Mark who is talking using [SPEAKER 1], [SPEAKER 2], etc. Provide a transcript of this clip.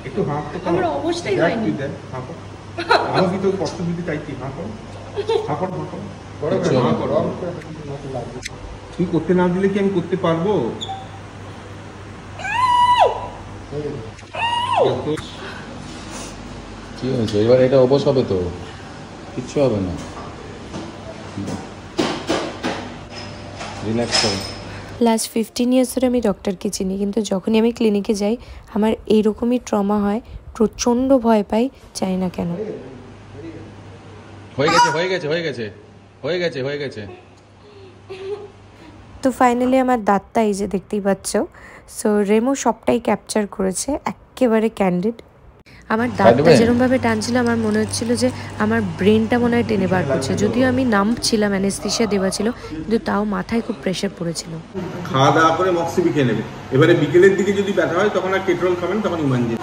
[SPEAKER 1] একটু হাঁ তো
[SPEAKER 2] আমার অবস্থাই হয়নি।
[SPEAKER 1] তুই দেখ হাঁ কর। আমি কি তোর কষ্ট দিতে চাইছি? হাঁ কর, হাঁ কর, হাঁ কর। হাঁ কর। তুই করতে না দিলে কি আমি করতে পারবো?
[SPEAKER 3] কি হয়েছে এবার? এটা অবশ হবে তো, কিচ্ছু হবে না, রিল্যাক্স করো।
[SPEAKER 4] লাস্ট 15 ইয়ার্স ধরে আমি ডক্টরকে চিনি, কিন্তু যখনই আমি ক্লিনিকে যাই আমার এইরকমই ট্রমা হয়, প্রচণ্ড ভয় পাই, জানি না কেন।
[SPEAKER 3] হয়ে গেছে হয়ে গেছে হয়ে গেছে হয়ে গেছে হয়ে গেছে।
[SPEAKER 4] তো ফাইনালি আমার দাঁতটা এই যে দেখতেই পাচ্ছ। সো রেমো সবটাই ক্যাপচার করেছে, একেবারে ক্যান্ডিড। আমার দাঁতটা যেরকমভাবে টানছিল আমার মনে হচ্ছিল যে আমার ব্রেনটা মনে হয় টেনে বার করছে, যদিও আমি নাম্ব ছিলাম, অ্যানেস্থেশিয়া দেওয়া ছিল, কিন্তু তাও মাথায় খুব প্রেশার পড়েছিল।
[SPEAKER 1] খাওয়া দাওয়া করে মক্সিবি খেয়ে নেবে। এবারে বিকেলের দিকে যদি ব্যথা হয় তখন আর কেট্রল খাবেন, তখন ইমানজিন।